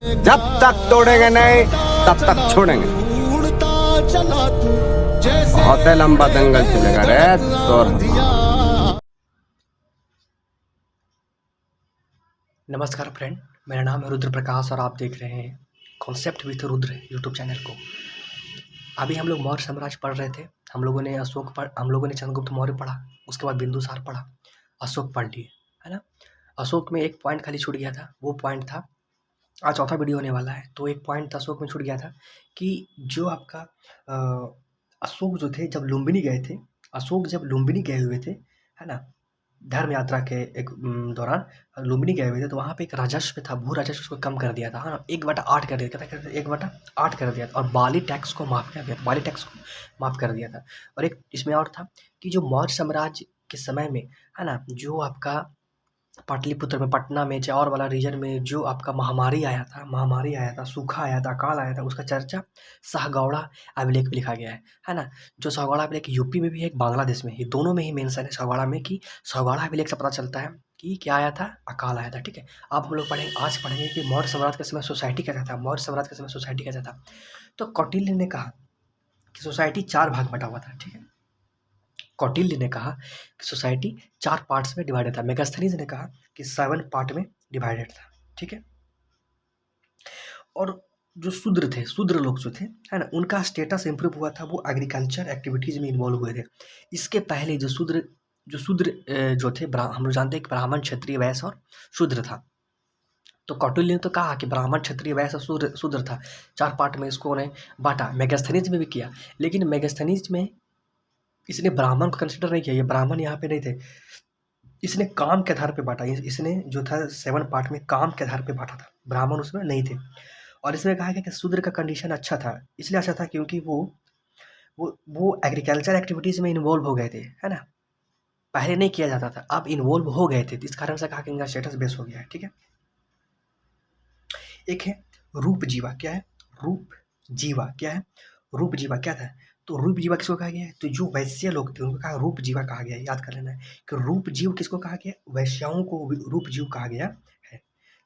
जब तक तोड़ेंगे नहीं तब तक छोड़ेंगे। बहुत लंबा दंगल चलेगा रे तोर। नमस्कार फ्रेंड, मेरा नाम है रुद्र प्रकाश और आप देख रहे हैं concept with Rudra YouTube channel को। अभी हम लोग मौर्य साम्राज्य पढ़ रहे थे। हम लोगों ने चंद्रगुप्त मौर्य पढ़ा, उसके बाद बिंदुसार पढ़ा, अशोक पढ़ लिए, है ना। अशोक में एक पॉइंट खाली छूट गया था, वो पॉइंट था, आज चौथा वीडियो होने वाला है। तो एक पॉइंट अशोक में छूट गया था कि जो आपका अशोक जो थे जब लुम्बिनी गए थे, अशोक जब लुम्बिनी गए हुए थे, है ना, धर्म यात्रा के एक दौरान लुम्बिनी गए हुए थे, तो वहाँ पे एक राजस्व था, भू राजस्व उसको कम कर दिया था, है ना, 1/8 कर दिया था, क्या कहते 1/8 कर दिया था, और बाली टैक्स को माफ़ कर दिया था, बाली टैक्स को माफ़ कर दिया था। और एक इसमें और था कि जो मौर्य साम्राज्य के समय में, है ना, जो आपका पाटलिपुत्र में, पटना में, चार वाला रीजन में जो आपका महामारी आया था, सूखा आया था, अकाल आया था, उसका चर्चा शाहगौड़ा अभिलेख में लिखा गया है ना। जो शाहगौड़ा अभिलेख यूपी में भी है, एक बांग्लादेश में, ये दोनों में ही मेंशन है शाहगौड़ा में, कि शाहगौड़ा अभिलेख से पता चलता है कि क्या आया था, अकाल आया था। ठीक है, अब हम लोग आज पढ़ेंगे कि मौर्य साम्राज्य के समय सोसाइटी कैसा था, मौर्य साम्राज्य के समय सोसाइटी कैसा था। तो कौटिल्य ने कहा कि सोसाइटी 4 भाग बटा हुआ था। ठीक है, कौटिल्य ने कहा कि सोसाइटी 4 पार्ट्स में डिवाइडेड था। मेगास्थनीज ने कहा कि 7 पार्ट में डिवाइडेड था। ठीक है, और जो शूद्र लोग जो थे, है ना, उनका स्टेटस इंप्रूव हुआ था, वो एग्रीकल्चर एक्टिविटीज में इन्वॉल्व हुए थे। इसके पहले जो शूद्र जो थे, हम लोग जानते हैं कि ब्राह्मण, क्षत्रिय, वैश्य और शूद्र था। तो कौटिल्य ने तो कहा कि ब्राह्मण, क्षत्रिय, वैश्य और शूद्र था, 4 पार्ट में इसको उन्हें बांटा। मेगास्थनीज में भी किया, लेकिन मेगास्थनीज में इसने ब्राह्मण को कंसिडर नहीं किया, ये ब्राह्मण यहाँ पे नहीं थे। इसने काम के आधार पे बांटा, इसने जो था 7 पार्ट में काम के आधार पे बांटा था, ब्राह्मण उसमें नहीं थे। और इसमें कहा गया कि शूद्र का कंडीशन अच्छा था, इसलिए अच्छा था क्योंकि वो एग्रीकल्चर एक्टिविटीज़ में इन्वॉल्व हो गए थे, है ना। पहले नहीं किया जाता था, अब इन्वॉल्व हो गए थे, तो इस कारण से कहा कि इनका स्टेटस बेस हो गया है। ठीक है, एक है रूप जीवा। क्या है रूप जीवा? क्या है रूप जीवा? क्या था? तो रूप जीवा किसको कहा गया है? तो जो वैश्य लोग थे उनको कहा रूप जीवा कहा गया है। याद कर लेना है कि रूप जीव किसको कहा गया? वैश्याओं को रूप जीव कहा गया है।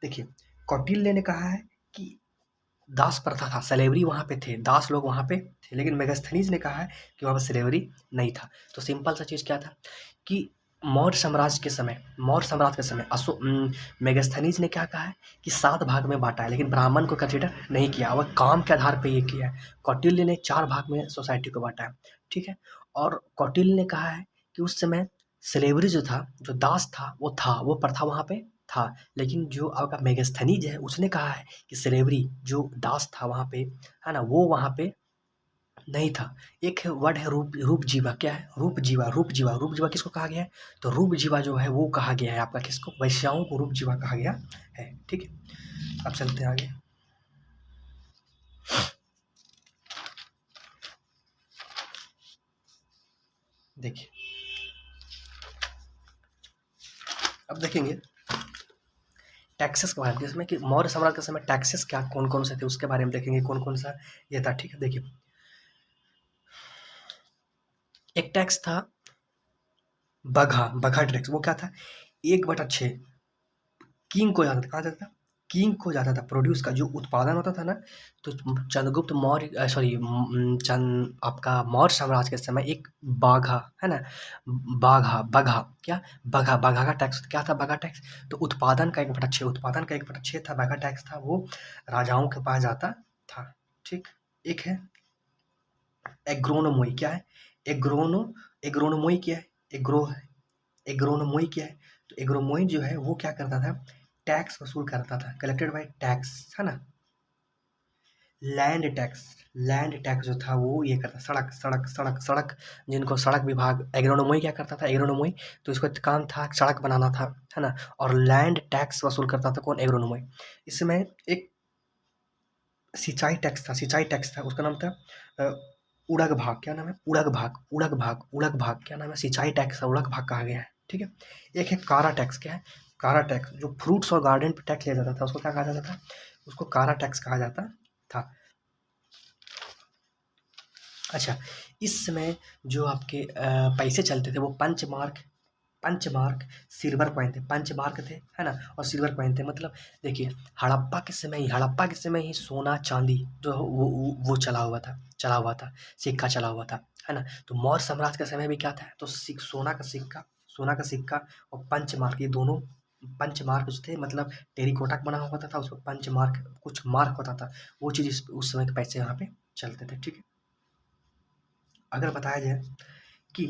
देखिए, कौटिल्य ने कहा है कि दास प्रथा था, स्लेवरी वहाँ पे थे, दास लोग वहाँ पे थे, लेकिन मेगास्थनीज ने कहा है कि वहाँ पे स्लेवरी नहीं था। तो सिंपल सा चीज़ क्या था कि मौर्य साम्राज्य के समय मेगास्थनीज ने क्या कहा है कि 7 भाग में बांटा है, लेकिन ब्राह्मण को कंसिडर नहीं किया, वह काम के आधार पे ये किया है। कौटिल्य ने 4 भाग में सोसाइटी को बांटा है। ठीक है, और कौटिल्य ने कहा है कि उस समय स्लेवरी जो था, जो दास था, वो प्रथा वहाँ पे था। लेकिन जो आपका मेगास्थनीज है, उसने कहा है कि स्लेवरी जो दास था वहाँ पे, है ना, वो वहाँ पे नहीं था। एक वर्ड है रूप जीवा। क्या है रूप जीवा? रूप जीवा किसको कहा गया है? तो रूप जीवा जो है वो कहा गया है आपका किसको? वैश्याओं को रूप जीवा कहा गया है। ठीक है, अब चलते हैं आगे। देखिए, अब देखेंगे टैक्सेस के बारे में, जिसमें कि मौर्य साम्राज्य के समय टैक्सेस क्या कौन कौन से थे उसके बारे में देखेंगे, कौन कौन सा ये था। ठीक है, देखिए, एक टैक्स था बघा टैक्स। वो क्या था? 1/6 किंग को जाता था। कहाँ जाता था? किंग को जाता था। प्रोड्यूस का जो उत्पादन होता था ना, तो चंद्रगुप्त मौर्य आपका मौर्य साम्राज्य के समय एक बाघा, है ना, बघा, क्या बघा का टैक्स। क्या था बघा टैक्स? तो उत्पादन का 1/6 था, बघा टैक्स था, वो राजाओं के पास जाता था। ठीक, एक है एग्रोनोमोई। क्या है एग्रोनोमोई? क्या है एग्रोनोमोई? क्या है? तो एग्रोनोमोई जो है वो क्या करता था? टैक्स वसूल करता था, कलेक्टेड बाय टैक्स, है ना। लैंड टैक्स जो था वो ये करता, सड़क, जिनको सड़क विभाग, एग्रोनोमोई क्या करता था? एग्रोनोमोई तो इसका काम था सड़क बनाना था, है ना। और लैंड टैक्स वसूल करता था कौन? एग्रोनोमोई। इसमें एक सिंचाई टैक्स था, उसका नाम था उड़ग भाग। क्या नाम है? उड़ग भाग क्या नाम है? सिंचाई टैक्स है, उड़ग भाग कहा गया है। ठीक है, एक है कारा टैक्स। क्या है कारा टैक्स? जो फ्रूट्स और गार्डन पे टैक्स लिया जाता था उसको क्या कहा जाता था? उसको कारा टैक्स कहा जाता था। अच्छा, इस समय जो आपके पैसे चलते थे वो punch mark punch mark silver coin थे, पंच मार्क थे, है ना, और सिल्वर कॉइन थे। मतलब देखिए हड़प्पा के समय ही सोना चांदी जो वो चला हुआ था, सिक्का चला हुआ था, है ना। तो मौर्य साम्राज्य के समय भी क्या था, तो सोना का सिक्का और पंच मार्क, ये दोनों पंच मार्क जो थे, मतलब टेरिकोटा का बना होता था, उसमें पंच मार्क कुछ मार्क होता था, वो चीज़ उस समय के पैसे यहाँ पे चलते थे, ठीक है। अगर बताया जाए कि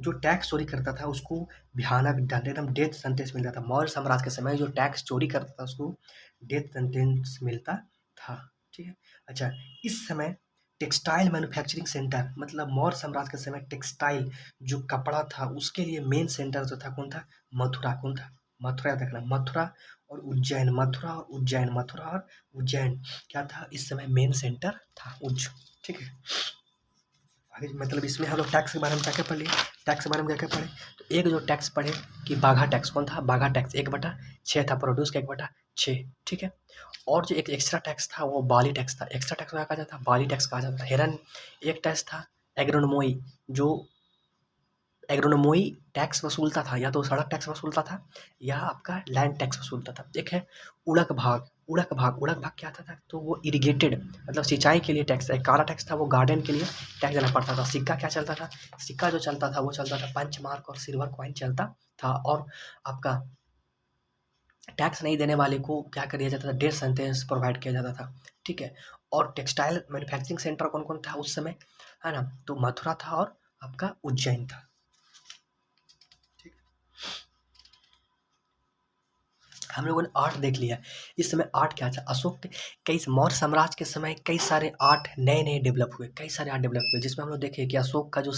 जो टैक्स चोरी करता था उसको भयानक दंड, एकदम डेथ सेंटेंस मिलता था। मौर्य साम्राज्य के समय जो टैक्स चोरी करता था उसको डेथ सेंटेंस मिलता था, ठीक है। अच्छा, इस समय टेक्सटाइल मैन्युफैक्चरिंग सेंटर, मतलब मौर्य साम्राज्य के समय टेक्सटाइल जो कपड़ा था उसके लिए मेन सेंटर जो था कौन था, मथुरा। कौन था, मथुरा। याद रखना, मथुरा और उज्जैन, मथुरा और उज्जैन क्या था इस समय मेन सेंटर था, ठीक है। आगे मतलब इसमें हम लोग टैक्स के बारे में क्या-क्या पढ़ लिए, टैक्स के बारे में क्या-क्या पढ़े, तो एक जो टैक्स पढ़े कि बाघा टैक्स। कौन था, बाघा टैक्स 1/6 था, प्रोड्यूस का 1/6, ठीक है। और जो एक एक्स्ट्रा टैक्स था वो बाली टैक्स था। एक्स्ट्रा टैक्स क्या कहा जाता है, बाली टैक्स कहा जाता है। हिरन एक टैक्स था, एग्रोनोमोई जो एग्रोनोमोई टैक्स वसूलता था, या तो सड़क टैक्स वसूलता था या आपका लैंड टैक्स वसूलता था। एक है उड़क भाग क्या था, तो वो इरिगेटेड मतलब सिंचाई के लिए टैक्स है। काला टैक्स था, वो गार्डन के लिए टैक्स देना पड़ता था। सिक्का क्या चलता था, सिक्का जो चलता था वो चलता था पंच मार्क और सिल्वर कॉइन चलता था। और आपका टैक्स नहीं देने वाले को क्या कर दिया जाता था, डेथ सेंटेंस प्रोवाइड किया जाता था, ठीक है। और टेक्सटाइल मैन्युफैक्चरिंग सेंटर कौन कौन था उस समय, है ना, तो मथुरा था और आपका उज्जैन था। हम लोगों ने आर्ट देख लिया। इस समय आर्ट क्या था, अशोक के कई मौर्य साम्राज्य के समय कई सारे आर्ट नए डेवलप हुए, कई सारे आर्ट डेवलप हुए, जिसमें हम लोग देखे कि अशोक का जो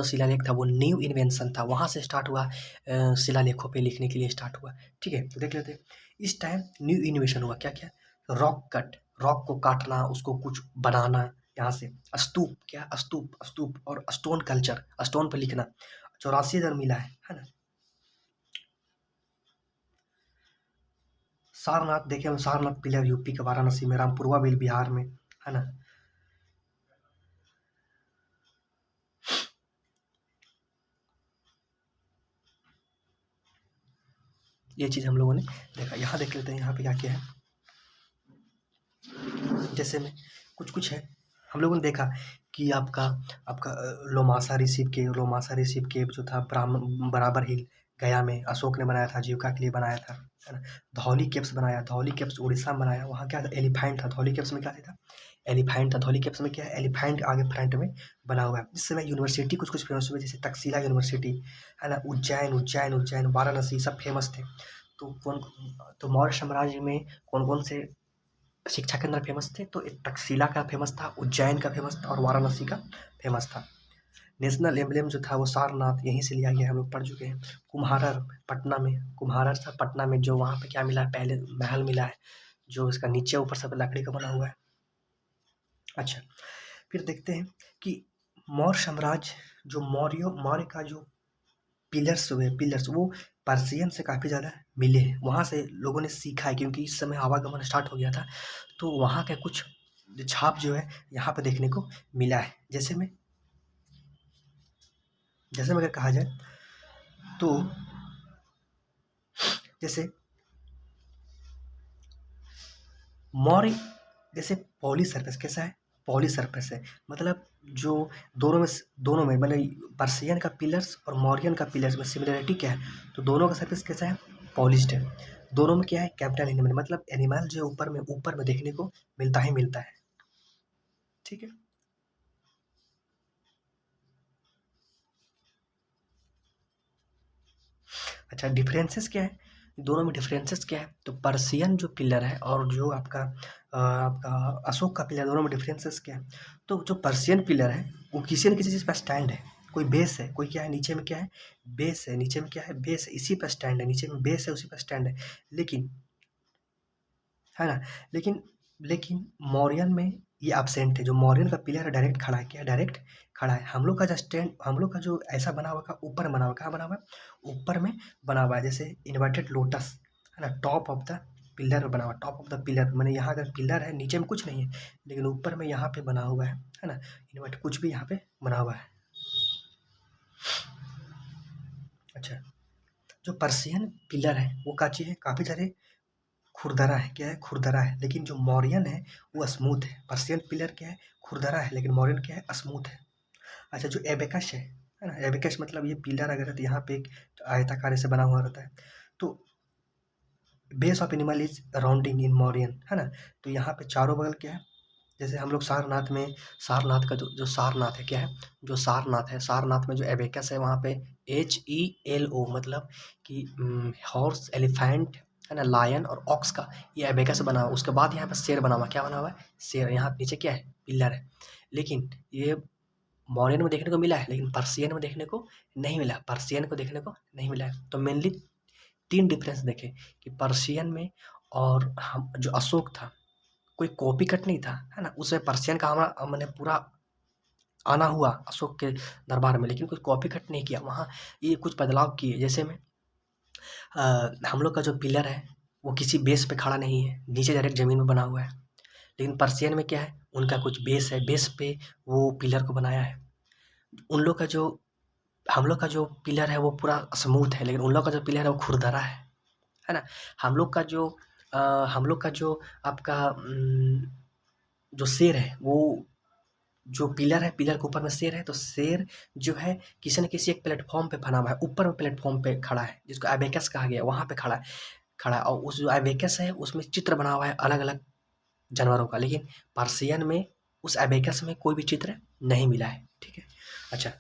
शिलालेख था वो न्यू इन्वेंशन था, वहाँ से स्टार्ट हुआ, शिलालेखों पे लिखने के लिए स्टार्ट हुआ, ठीक है। तो देख लेते हैं इस टाइम न्यू इन्वेंशन हुआ क्या क्या, रॉक को काटना, उसको कुछ बनाना, यहाँ से स्तूप और स्टोन कल्चर, स्टोन पर लिखना 84,000 मिला है ना। सारनाथ देखे हम, सारनाथ पिलर यूपी के वाराणसी में, रामपुरवा बिल बिहार में, है ना। ये चीज़ हम लोगों ने देखा। यहाँ देख लेते हैं, यहाँ पे क्या क्या है, जैसे में कुछ है हम लोगों ने देखा कि आपका लोमासा ऋषि केव जो था बराबर हिल गया में अशोक ने बनाया था, आजीविका के लिए बनाया था, है ना। धौली केव्स उड़ीसा में बनाया, वहाँ क्या था, एलिफेंट था। धौली केव्स में क्या था, एलिफेंट था। धौली केव्स में क्या है, एलिफेंट आगे फ्रंट में बना हुआ है। इस समय यूनिवर्सिटी कुछ फेमस हुए, जैसे तक्षशिला यूनिवर्सिटी, है ना, उज्जैन, वाराणसी सब फेमस थे। तो मौर्य साम्राज्य में कौन कौन से शिक्षा केंद्र फेमस थे, तो एक तक्षशिला का फेमस था, उज्जैन का फेमस था और वाराणसी का फेमस था। नेशनल एम्बलम जो था वो सारनाथ, यहीं से लिया गया, हम लोग पढ़ चुके हैं। कुम्हारर पटना में जो वहाँ पे क्या मिला है, पहले महल मिला है, जो इसका नीचे ऊपर सब लकड़ी का बना हुआ है। अच्छा, फिर देखते हैं कि मौर्य साम्राज्य जो मौर्य का जो पिलर्स वो पर्शियन से काफ़ी ज़्यादा मिले हैं। वहाँ से लोगों ने सीखा है, क्योंकि इस समय आवागमन स्टार्ट हो गया था, तो वहाँ का कुछ छाप जो है यहाँ पे देखने को मिला है। जैसे में अगर कहा जाए तो जैसे मौर्य, जैसे पॉली सरफेस कैसा है, पॉली सरफेस है, मतलब जो दोनों में मतलब पर्शियन का पिलर्स और मौर्यन का पिलर्स में सिमिलरिटी क्या है, तो दोनों का सरफेस कैसा है, पॉलिश्ड है। दोनों में क्या है, कैपिटल एनिमल, मतलब एनिमल जो ऊपर में देखने को मिलता है, ठीक है। अच्छा, डिफरेंसेस क्या है, दोनों में डिफरेंसेस क्या है, तो पर्शियन जो पिलर है और जो आपका अशोक का पिलर, दोनों में डिफरेंसेस क्या है, तो जो पर्शियन पिलर है वो किसी न किसी चीज़ पर स्टैंड है, कोई बेस है, कोई क्या है, नीचे में क्या है, बेस है, नीचे में क्या है, बेस है, इसी पर स्टैंड है, नीचे में बेस है, उसी पर स्टैंड है। लेकिन है ना, लेकिन मौर्यन में ये एब्सेंट है। जो मौर्यन का पिलर है डायरेक्ट खड़ा है, क्या है, डायरेक्ट खड़ा है। हम लोग का जो ऐसा बना हुआ है, ऊपर बना हुआ, कहाँ बना हुआ है, ऊपर में बना हुआ है, जैसे इन्वर्टेड लोटस, है ना, टॉप ऑफ द पिलर बना हुआ, टॉप ऑफ द पिलर मैंने यहाँ अगर पिलर है, नीचे में कुछ नहीं है, लेकिन ऊपर में यहाँ पे बना हुआ है ना, इन्वर्ट कुछ भी यहाँ पे बना हुआ है, अच्छा, जो पर्शियन पिलर है वो क्या चीज़ है, काफ़ी सारे खुरदरा है, क्या है, खुरदरा है, लेकिन जो मौर्यन है वो स्मूथ है। पर्शियन पिलर क्या है, खुरदरा है, लेकिन मौर्यन क्या है, स्मूथ है। अच्छा, जो एबेकस है ना, एबेकस मतलब ये पिलर अगर है तो यहाँ पे एक आयताकार ऐसे बना हुआ रहता है, तो base of animal is rounding in Mauryan, है ना। तो यहाँ पे चारों बगल क्या है, जैसे हम लोग सारनाथ में, सारनाथ का जो सारनाथ है क्या है, जो सारनाथ है, सारनाथ में जो एबेकस है वहाँ पे HELO मतलब कि हॉर्स, एलिफेंट, है ना, लायन और ऑक्स का ये एबेकस बना हुआ। उसके बाद यहाँ पे शेर बना हुआ, क्या बना हुआ है, शेर। यहाँ नीचे क्या है, पिलर है। लेकिन ये मौर्यन में देखने को मिला है, लेकिन पर्शियन में देखने को नहीं मिला, पर्शियन को देखने को नहीं मिला है। तो मेनली 3 डिफरेंस देखे कि पर्शियन में और हम जो अशोक था, कोई कॉपी कट नहीं था, है ना। उसमें पर्शियन का हमारा मैंने पूरा आना हुआ अशोक के दरबार में, लेकिन कोई कॉपी कट नहीं किया। वहाँ ये कुछ बदलाव किए, जैसे में हम लोग का जो पिलर है वो किसी बेस पे खड़ा नहीं है, नीचे डायरेक्ट ज़मीन में बना हुआ है। लेकिन पर्शियन में क्या है, उनका कुछ बेस है, बेस पे वो पिलर को बनाया है। उन लोग का जो, हम लोग का जो पिलर है वो पूरा स्मूथ है, लेकिन उन लोग का जो पिलर है वो खुरदरा है ना। हम लोग का जो हम लोग का जो आपका जो शेर है, वो जो पिलर है, पिलर के ऊपर में शेर है, तो शेर जो है किसी न किसी एक प्लेटफॉर्म पे बना हुआ है, ऊपर में प्लेटफॉर्म पे खड़ा है, जिसको एबेकस कहा गया है, वहाँ पे खड़ा है। और उस जो एबेकस है उसमें चित्र बना हुआ है अलग अलग जानवरों का, लेकिन पर्शियन में उस एबेकस में कोई भी चित्र नहीं मिला है, ठीक है। अच्छा,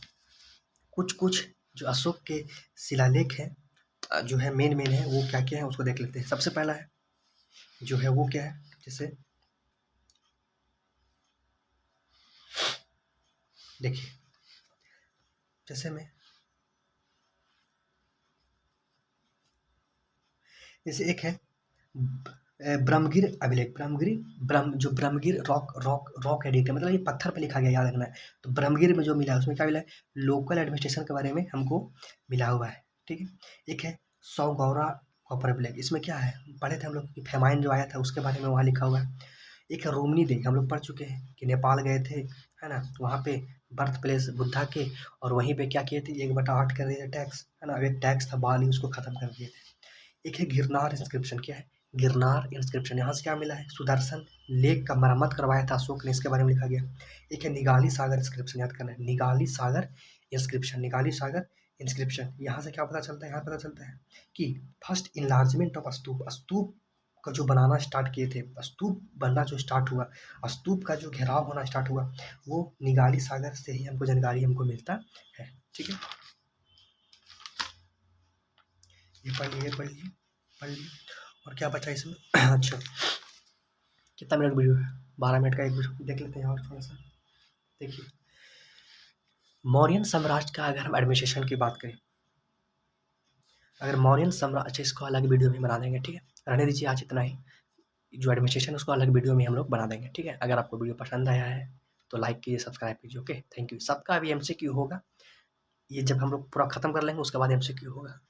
कुछ कुछ जो अशोक के शिलालेख हैं जो है मेन है, वो क्या क्या है उसको देख लेते हैं। सबसे पहला है जो है वो क्या है, जैसे देखिए, जैसे में जैसे एक है ब्रह्मगिर अभिलेख, ब्रह्मगिर रॉक एडिट है, मतलब ये पत्थर पे लिखा गया, याद रखना है। तो ब्रह्मगिर में जो मिला है उसमें क्या मिला है, लोकल एडमिनिस्ट्रेशन के बारे में हमको मिला हुआ है, ठीक है। एक है सौगौरा कॉपर अभिलेख, इसमें क्या है, पढ़े थे हम लोग कि फेमाइन जो आया था उसके बारे में वहाँ लिखा हुआ है। एक है रोमनी देख, हम लोग पढ़ चुके हैं कि नेपाल गए थे, है ना, वहाँ पे बर्थ प्लेस बुद्धा के, और वहीं पे क्या किए थे, 1/8 कर दिए थे टैक्स, है ना। एक टैक्स था, बाल ही उसको खत्म कर दिए थे। एक है गिरनार इंस्क्रिप्शन, क्या है, गिरनार इंस्क्रिप्शन, यहाँ से क्या मिला है, सुदर्शन लेक का मरम्मत करवाया था अशोक ने, इसके बारे में लिखा गया। एक है निगाली सागर इंस्क्रिप्शन, याद करना है, निगाली सागर इंस्क्रिप्शन, निगाली सागर इंस्क्रिप्शन। यहाँ से क्या पता चलता है, यहाँ पता चलता है कि फर्स्ट इनलार्जमेंट ऑफ स्तूप, स्तूप का जो बनाना स्टार्ट किए थे, स्तूप बनना जो स्टार्ट हुआ, स्तूप का जो घेराव होना स्टार्ट हुआ, वो निगाली सागर से ही हमको जानकारी हमको मिलता है, ठीक है। ये पढ़ लिए और क्या बचा इसमें अच्छा, कितना मिनट वीडियो है, 12 मिनट का एक वीडियो देख लेते हैं और थोड़ा सा। देखिए, मौर्यन साम्राज्य का अगर हम एडमिनिस्ट्रेशन की बात करें, अगर मौर्यन साम्राज्य, अच्छा इसको अलग वीडियो में बना देंगे, ठीक है, रहने दीजिए आज इतना ही। जो एडमिनिस्ट्रेशन है उसको अलग वीडियो में हम लोग बना देंगे, ठीक है। अगर आपको वीडियो पसंद आया है तो लाइक कीजिए, सब्सक्राइब कीजिए, ओके, थैंक यू। सबका अभी MCQ होगा, ये जब हम लोग पूरा खत्म कर लेंगे उसके बाद MCQ होगा।